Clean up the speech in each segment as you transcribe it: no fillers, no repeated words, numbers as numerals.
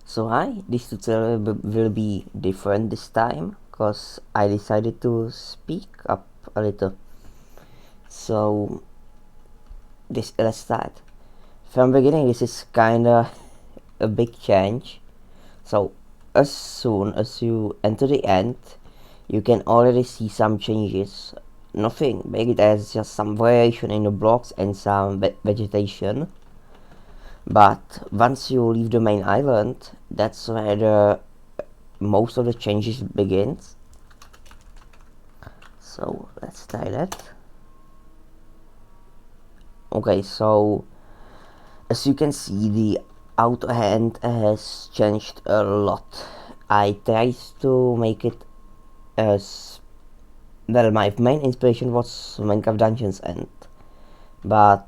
So hi, this tutorial will be different this time because I decided to speak up a little. So let's start. From beginning, this is kinda a big change. So as soon as you enter the end, you can already see some changes. Nothing big, there's just some variation in the blocks and some vegetation. But once you leave the main island, that's where the most of the changes begins. So let's try that. Okay, so as you can see, the outer hand has changed a lot. I tried to make it as well. My main inspiration was Minecraft Dungeons End, but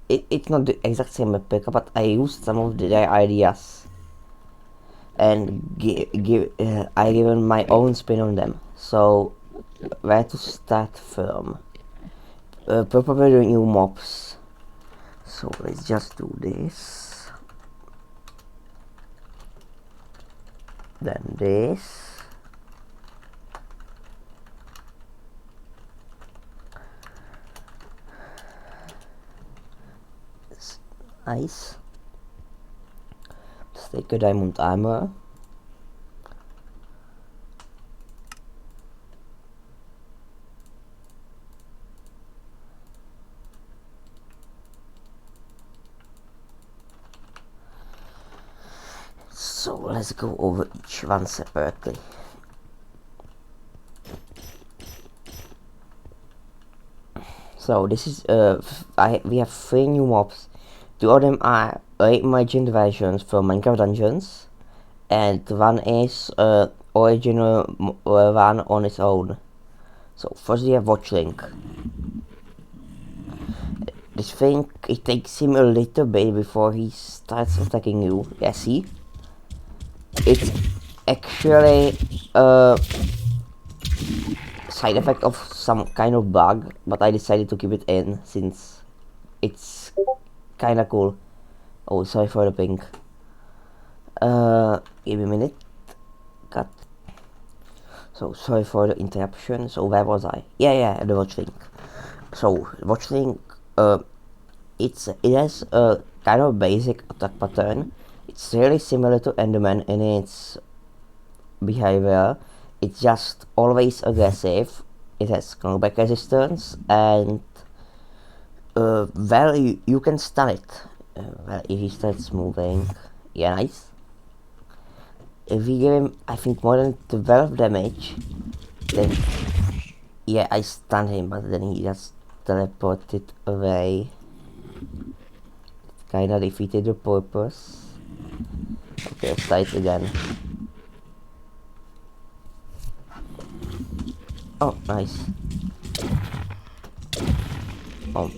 it's not the exact same replica, but I used some of their ideas and I given my own spin on them. So where to start from? Probably the new mobs. So let's just do this. Then this. Nice. Let's take a diamond armor. So let's go over each one separately. So this is we have 3 new mobs. 2 of them are reimagined versions from Minecraft Dungeons, and one is original one on its own. So first we have Watchling. This thing, it takes him a little bit before he starts attacking you. Yeah, see? It's actually a side effect of some kind of bug, but I decided to keep it in since it's kinda cool. Oh, sorry for the ping. Give me a minute. Cut. So sorry for the interruption. So where was I? Yeah, the Watchling. So Watchling, it has a kind of basic attack pattern. It's really similar to Enderman in its behavior. It's just always aggressive. It has knockback resistance, and well, you can stun it. Well, if he starts moving, yeah, nice. If we give him, I think, more than 12 damage, then yeah, I stunned him, but then he just teleported away. Kinda defeated the purpose. Okay, let's try it again. Oh, nice. Oh.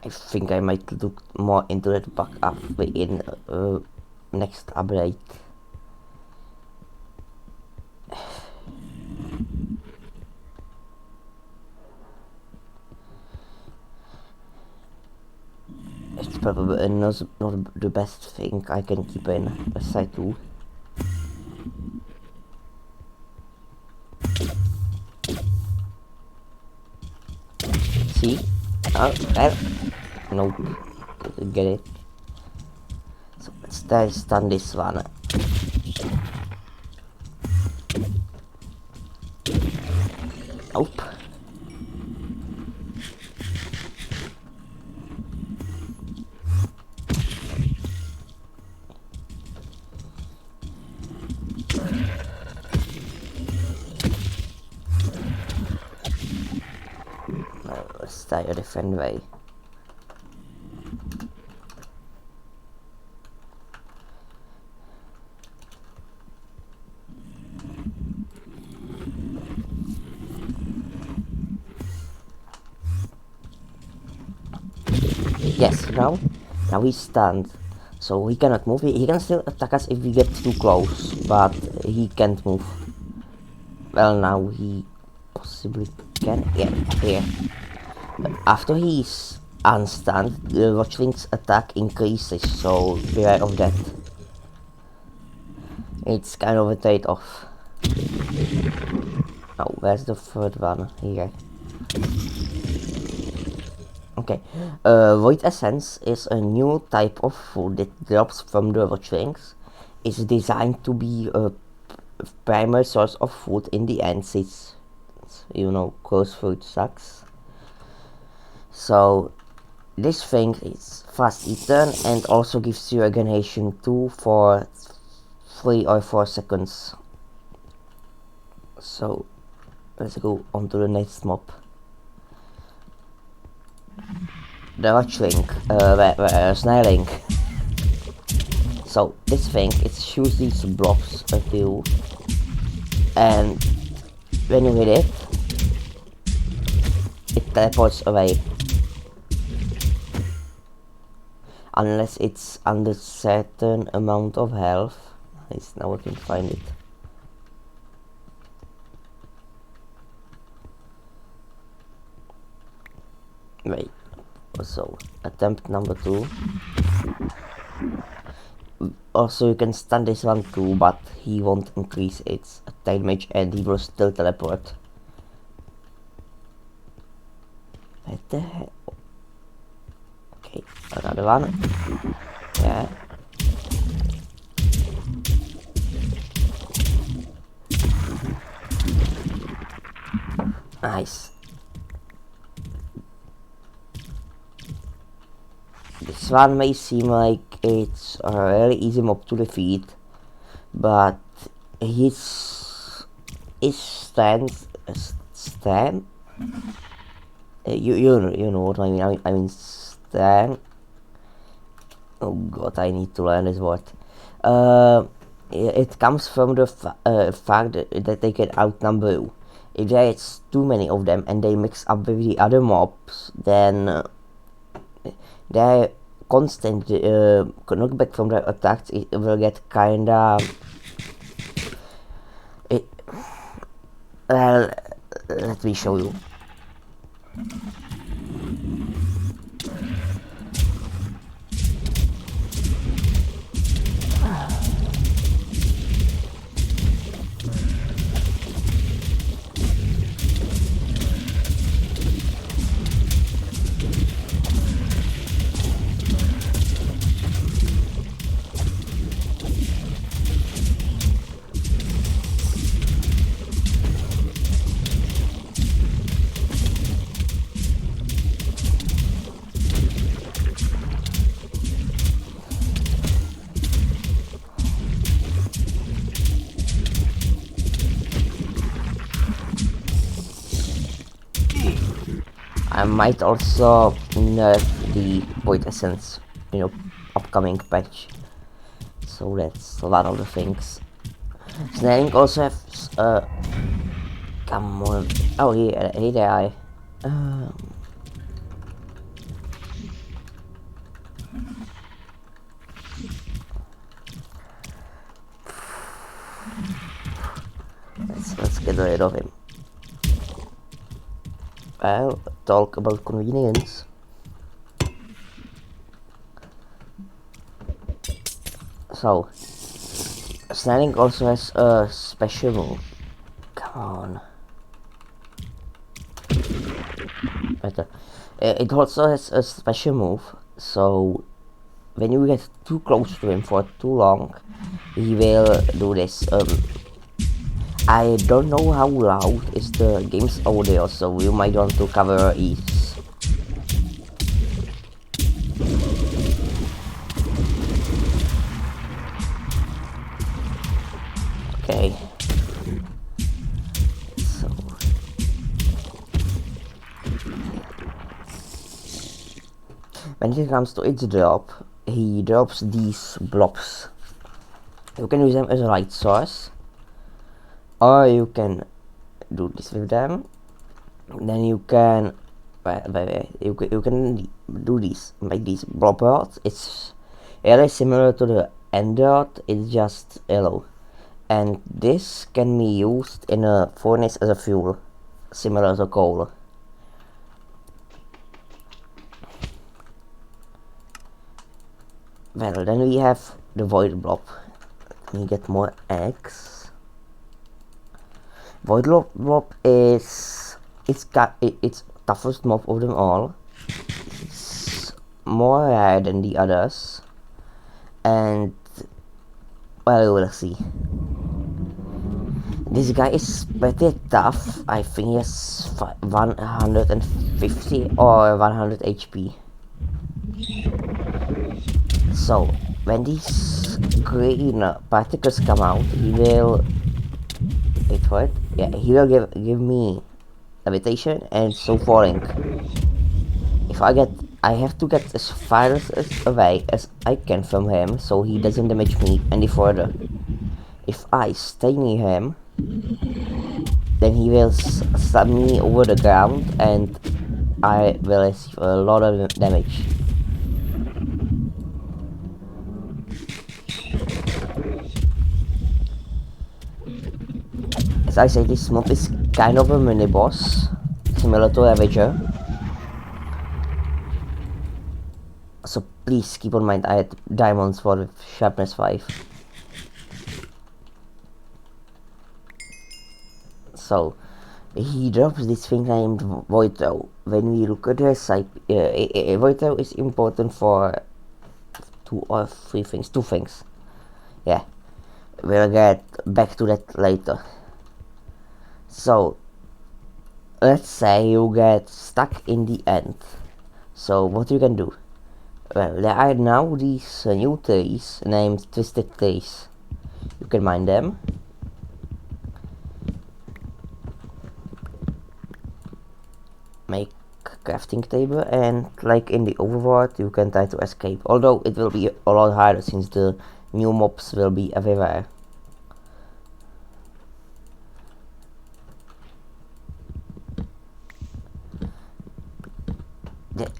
I think I might look more into that bug up in next update. It's probably not the best thing I can keep in aside too. See? Oh, nope. Didn't get it. So let's stun this one. Nope. Let's try a different way. Yes, now he's stunned, so he cannot move. He can still attack us if we get too close, but he can't move. Well, now he possibly can. Yeah, here. After he's unstunned, the Watchling's attack increases, so beware of that. It's kind of a trade-off. Oh, where's the third one? Here. Okay. Void Essence is a new type of food that drops from the Watchlings. It's designed to be a primary source of food in the end, since, you know, close food sucks. So this thing is fast eaten and also gives you regeneration 2 for 3 or 4 seconds. So let's go on to the next mob. The Watchling, Snareling. So this thing, it shoots these blobs at you, and when you hit it, it teleports away. Unless it's under certain amount of health. Nice, now I can find it. Wait, so attempt number 2. Also you can stun this one too, but he won't increase its attack damage and he will still teleport. What the hell? Okay, another one. Yeah. Nice. This one may seem like it's a really easy mob to defeat, but his stance, you know what I mean. I mean stand. Oh god, I need to learn this word. It comes from the fact that they can outnumber you. If there's too many of them and they mix up with the other mobs, then their constant knockback from their attacks, it will get kinda... Well, let me show you. I might also nerf the Void Essence, you know, upcoming patch. So that's a lot of the things. Snareling also has, come on. Oh, here they are. Let's get rid of him. Well, talk about convenience. So, Snareling also has a special move. Come on. Better. It also has a special move, so when you get too close to him for too long, he will do this. I don't know how loud is the game's audio, so you might want to cover ears. Okay. So when it comes to its drop, he drops these blobs. You can use them as a light source, or you can do this with them. Then you can you can do this, make these blob rods. It's really similar to the end rod, it's just yellow, and this can be used in a furnace as a fuel. similar to coal. Well, then we have the void blob. We get more eggs. Void blob is it's toughest mob of them all. It's more rare than the others, and well, we'll see. This guy is pretty tough. I think he has 150 or 100 HP. So when these green particles come out, he will wait for it. Yeah, he will give me levitation and so falling. If I have to get as far away as I can from him, so he doesn't damage me any further. If I stay near him, then he will slam me over the ground, and I will receive a lot of damage. As I say, this mob is kind of a mini boss, similar to Ravager. So please keep in mind I had diamonds for sharpness 5. So he drops this thing named Void Throw. When we look at the recipe, Void Throw is important for 2 or 3 things. 2 things. Yeah, we'll get back to that later. So let's say you get stuck in the end. So what you can do? Well, there are now these new trees named Twisted Trees. You can mine them. Make a crafting table, and like in the overworld, you can try to escape. Although it will be a lot harder since the new mobs will be everywhere.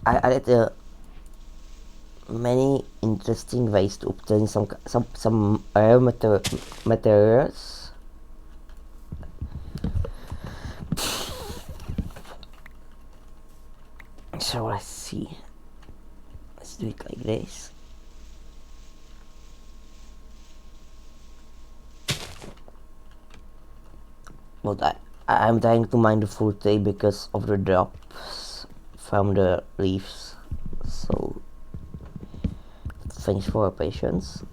I added many interesting ways to obtain some rare materials. So let's see. Let's do it like this. But I'm trying to mine the full tree because of the drops from the leaves. So thanks for your patience.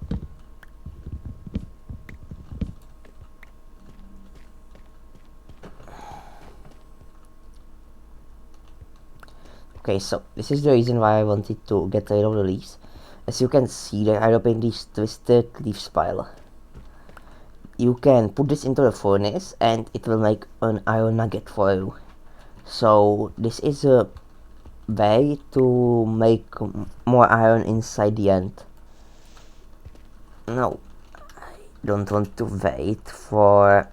Okay, so this is the reason why I wanted to get rid of the leaves. As you can see, there are open this twisted leaf spiral. You can put this into the furnace and it will make an iron nugget for you. So this is a way to make more iron inside the end. No, I don't want to wait for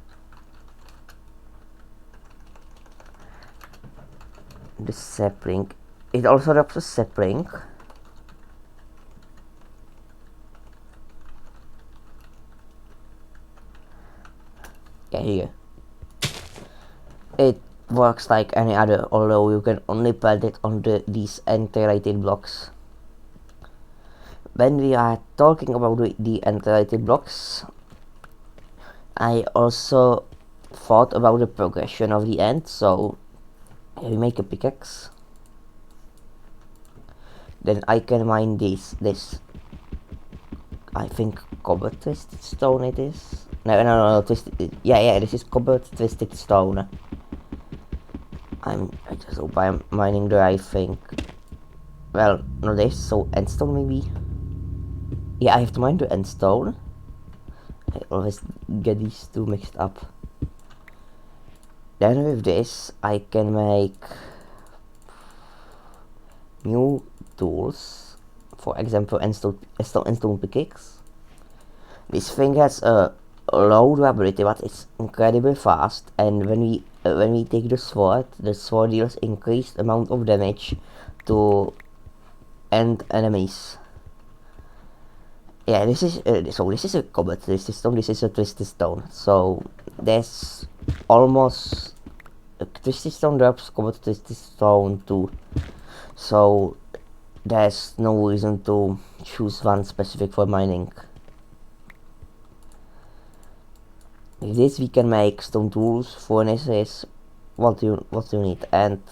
the sapling. It also drops a sapling. Yeah, here. It works like any other, although you can only plant it on these anti-rated blocks. When we are talking about the anti-rated blocks, I also thought about the progression of the end. So we make a pickaxe. Then I can mine this I think cobalt twisted stone it is. No, twisted. Yeah, this is cobalt twisted stone. I just hope I'm mining the right thing. Well, no, this, so endstone maybe. Yeah, I have to mine the endstone. I always get these two mixed up. Then with this, I can make new tools. For example, endstone pickaxe. This thing has a low durability, but it's incredibly fast. And when we take the sword deals increased amount of damage to end enemies. Yeah, this is so this is a cobalt twisted stone. This is a twisted stone. So there's almost twisted stone drops covered twisted stone too, so there's no reason to choose one specific for mining. With this we can make stone tools, furnaces, what you need, and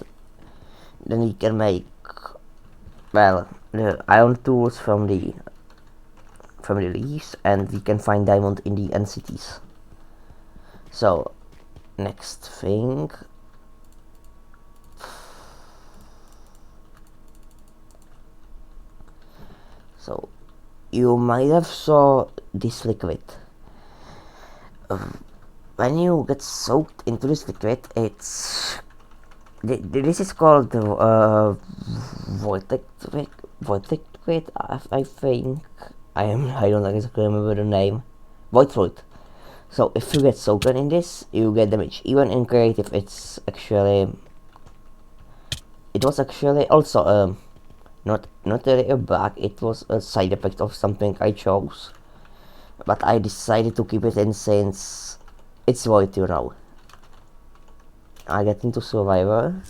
then we can make, well, the iron tools from the leaves, and we can find diamond in the end cities. So next thing, so you might have saw this liquid. When you get soaked into this liquid, this is called vortex liquid. I think I don't exactly remember the name. Void fluid. So if you get soaked in this, you get damage. Even in creative, it was actually also not really a bug. It was a side effect of something I chose, but I decided to keep it in since it's void, you know. I get into survivor.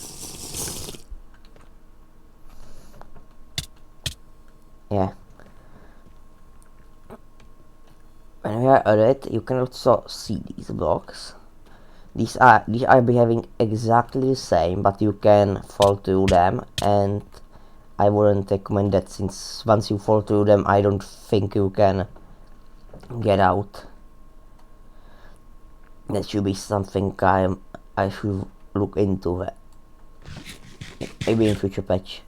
Yeah. When we are at it, you can also see these blocks. These are behaving exactly the same, but you can fall through them, and I wouldn't recommend that, since once you fall through them, I don't think you can get out. That should be something I should look into, maybe in future patch.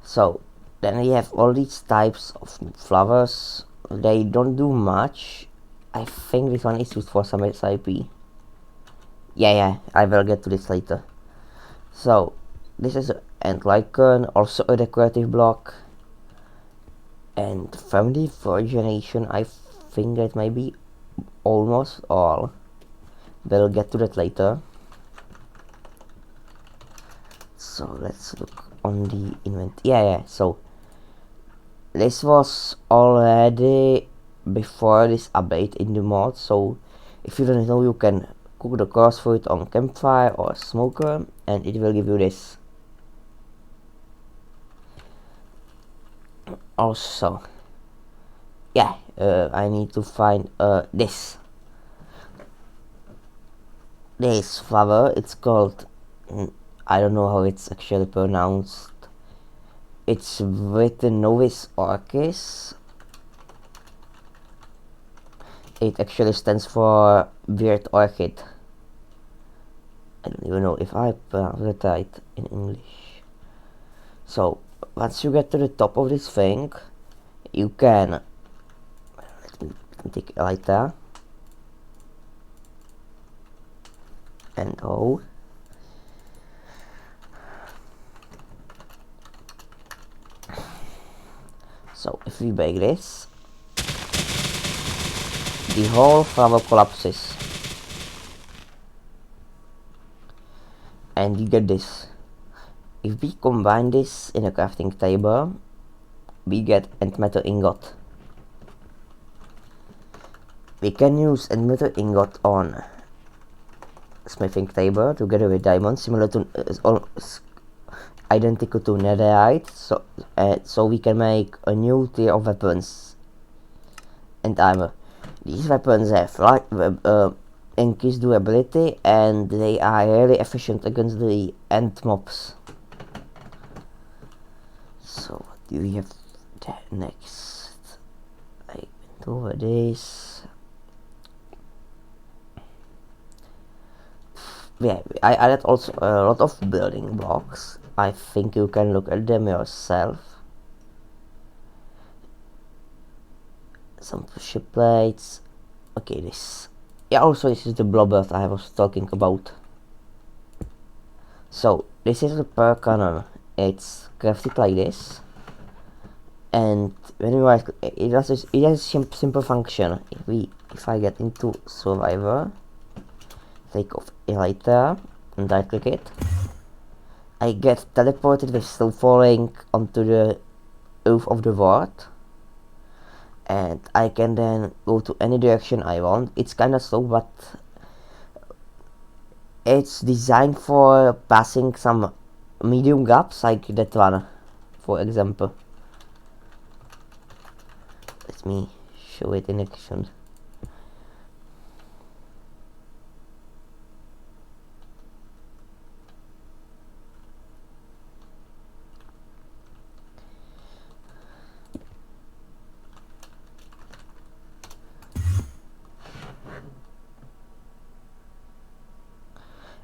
So then we have all these types of flowers. They don't do much. I think this one is used for some SIP. Yeah, I will get to this later. So this is an ant lichen, also a decorative block, and family for generation. I think that might be almost all. We'll get to that later. So let's look on the inventory. Yeah. So this was already before this update in the mod. So if you don't know, you can cook the coarse fruit on campfire or smoker, and it will give you this. Also, yeah, I need to find this flower. It's called, I don't know how it's actually pronounced. It's with the Novis Orchis. It actually stands for weird orchid. I don't even know if I pronounce it right in English. So once you get to the top of this thing, you can, let me take a lighter and go. So if we break this, the whole flower collapses, and you get this. If we combine this in a crafting table, we get metal ingot. We can use metal ingot on smithing table together with diamonds, similar to identical to netherite. So we can make a new tier of weapons and armor. These weapons have increased durability, and they are really efficient against the ant mobs. So what do we have next? I went over this. Yeah, I added also a lot of building blocks. I think you can look at them yourself. Some ship plates. Okay, this. Yeah, also this is the blob that I was talking about. So this is the per cannon. It's crafted like this, and when you write, it has a simple function. If I get into survivor, take off a lighter and right click it, I get teleported with still falling onto the roof of the ward, and I can then go to any direction I want. It's kinda slow, but It's designed for passing some medium gaps like that one, for example. Let me show it in action.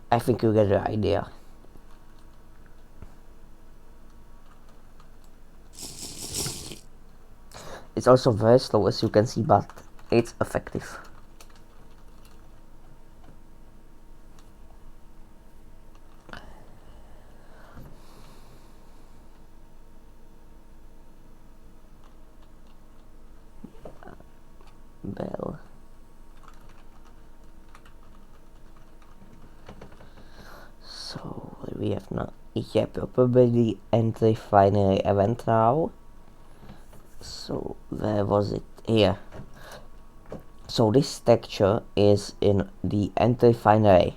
I think you get the idea. It's also very slow, as you can see, but it's effective. Bell. So we have now, yeah, probably the Refinery event now. So where was it? Here. So this texture is in the Refinery.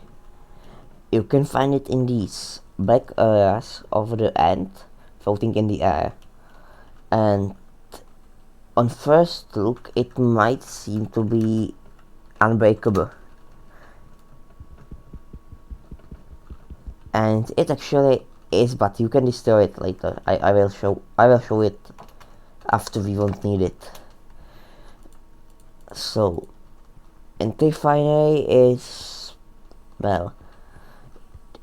You can find it in these black areas over the end, floating in the air. And on first look, it might seem to be unbreakable. And it actually is, but you can destroy it later. I will show it after we won't need it. So Refinery is, well,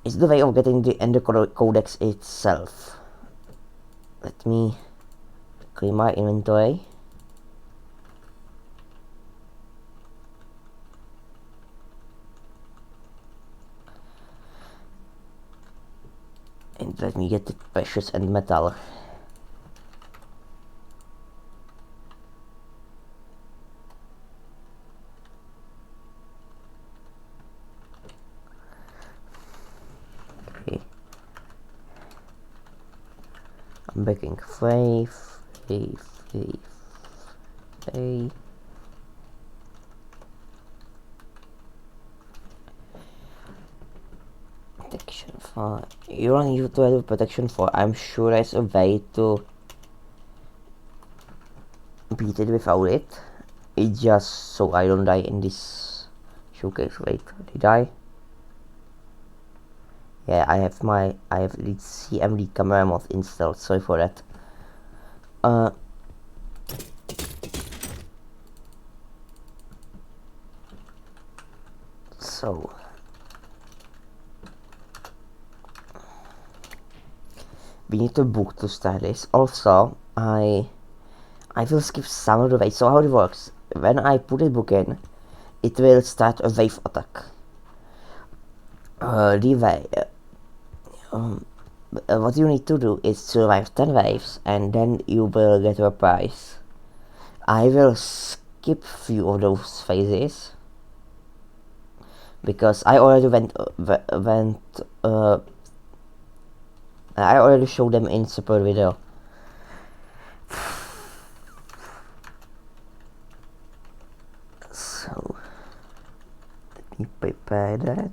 it's the way of getting the Ender Codex itself. Let me clean my inventory. And let me get the precious and metal. Okay. I'm making 3. Protection 4. You don't need to have protection 4. I'm sure there's a way to beat it without it. It's just so I don't die in this showcase. Wait, did I? Yeah, I have the CMD camera mod installed. Sorry for that. So we need a book to start this. Also, I will skip some of the waves. So how it works? When I put a book in, it will start a wave attack. What you need to do is survive 10 waves, and then you will get a prize. I will skip few of those phases because I already I already showed them in separate video. So let me prepare that.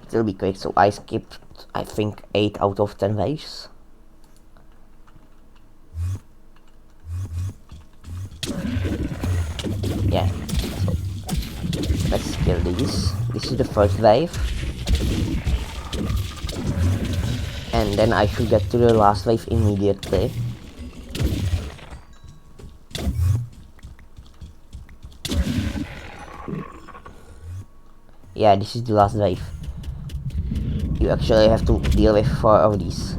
It'll be quick, so I skipped, I think, 8 out of 10 waves. Yeah, so let's kill these. This is the first wave. And then I should get to the last wave immediately. Yeah, this is the last wave. You actually have to deal with 4 of these.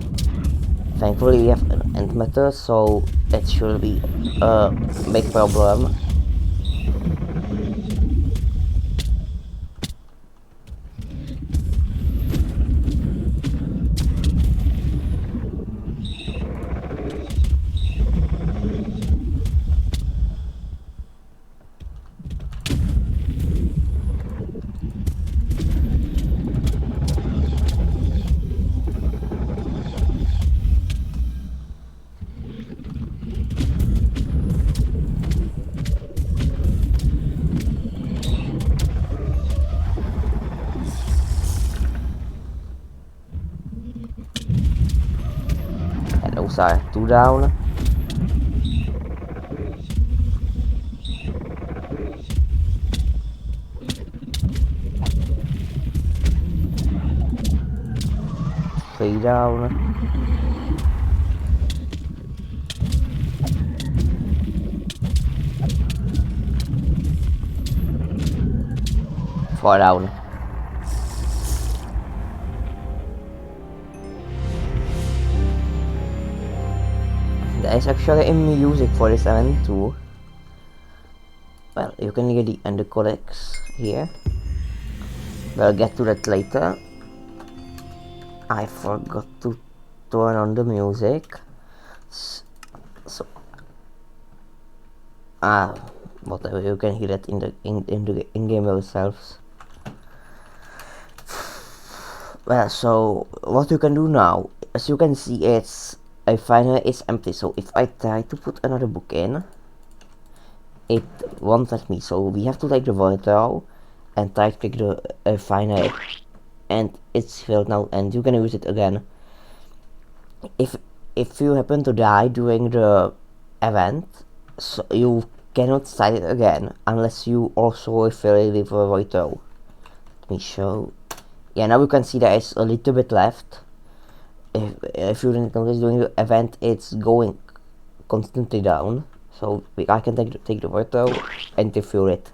Thankfully we have an antimatter, so that should be a big problem. blocks are 2 down. Three down. 4 down. There is actually a music for this event too. Well, you can get the Codex here. We'll get to that later. I forgot to turn on the music. So whatever, you can hear it in the in-game yourselves. Well, so what you can do now, as you can see, it's Refinery is empty. So if I try to put another book in, it won't let me. So we have to take the workflow and right click the Refinery, and it's filled now, and you can use it again. If you happen to die during the event, so you cannot start it again unless you also refill it with a workflow. Let me show. Yeah, now you can see there is a little bit left. If you didn't notice during the event, it's going constantly down. So I can take the workflow and refill it.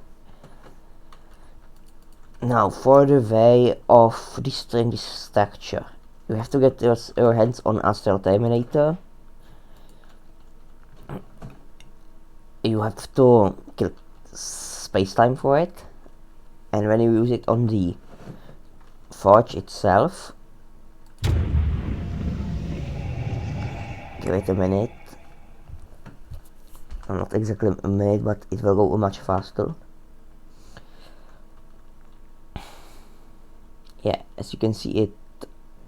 Now for the way of destroying this structure, you have to get your hands on Astral Terminator. You have to kill space-time for it, and when you use it on the forge itself, give it a minute. Not exactly a minute, but it will go much faster. Yeah, as you can see, it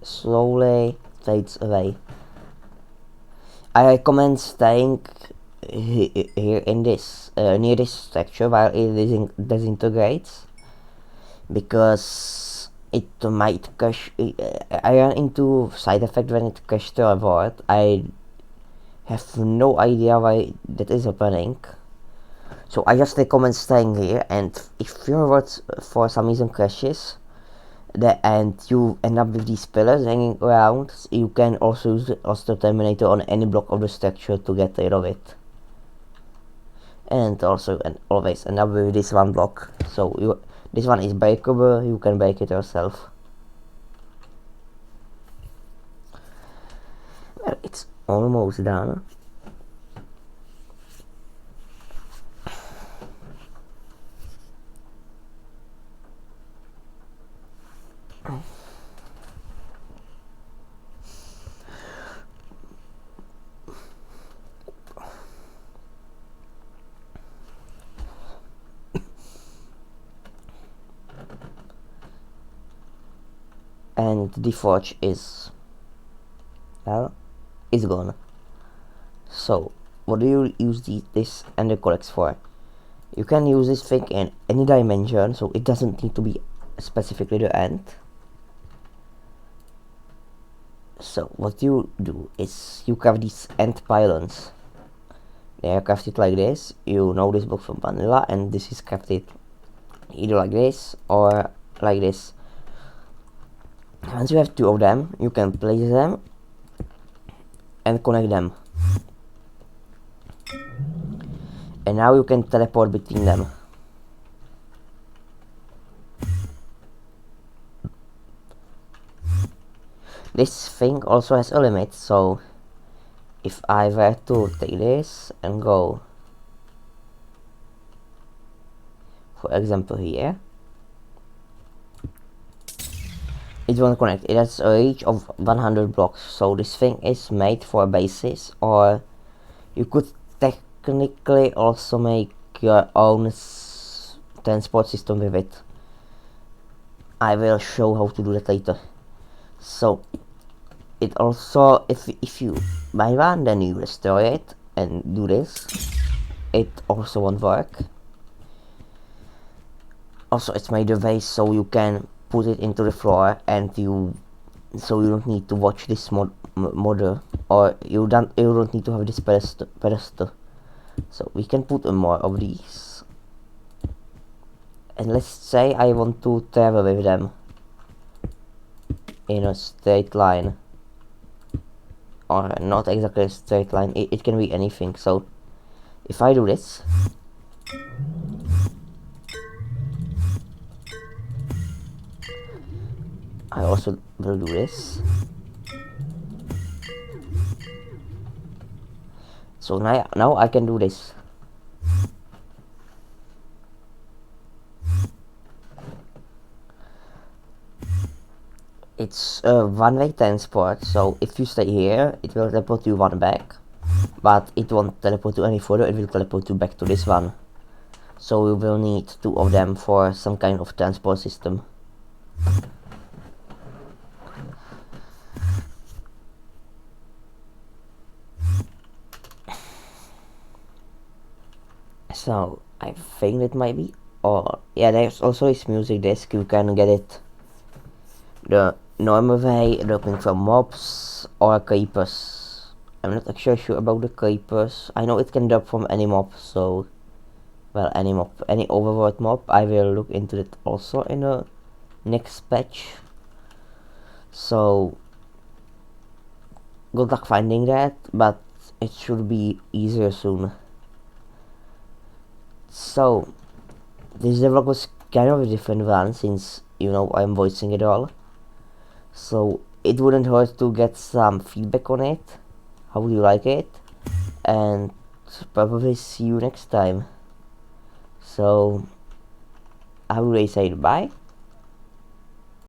slowly fades away. I recommend staying here in this near this structure while it disintegrates, because it might crash. I ran into side effect when it crashed to a board. I have no idea why that is happening, so I just recommend staying here. And if your board for some reason crashes, and you end up with these pillars hanging around, you can also use the Astral Terminator on any block of the structure to get rid of it. And also always end up with this one block. So this one is breakable, you can break it yourself. Well, it's almost done. And the forge is gone. So what do you use this and the Codex for? You can use this thing in any dimension, so it doesn't need to be specifically the end. So what you do is you craft these end pylons. They are crafted like this. You know this book from vanilla, and this is crafted either like this or like this. Once you have 2 of them, you can place them and connect them, and now you can teleport between them. This thing also has a limit, so if I were to take this and go, for example here, it won't connect. It has a reach of 100 blocks, so this thing is made for bases, or you could technically also make your own transport system with it. I will show how to do that later. So it also, if you buy one, then you restore it and do this, it also won't work. Also, it's made a way so you can put it into the floor and you so you don't need to watch this modder, or you don't need to have this pedestal. So we can put more of these, and let's say I want to travel with them in a straight line, or not exactly a straight line, it can be anything. So if I do this, I also will do this. So now I can do this. It's a one-way transport, so if you stay here, it will teleport you one back, but it won't teleport you any further, it will teleport you back to this one. So we will need two of them for some kind of transport system. So I think it might be, or yeah, there's also this music disc, you can get it the normal way, looking for mobs or creepers. I'm not actually sure about the creepers. I know it can drop from any mob, so well, any mob, any overworld mob. I will look into it also in the next patch. So good luck finding that, but it should be easier soon. So this vlog was kind of a different one, since you know I'm voicing it all. So it wouldn't hurt to get some feedback on it. How would you like it? And probably see you next time. So I will say bye.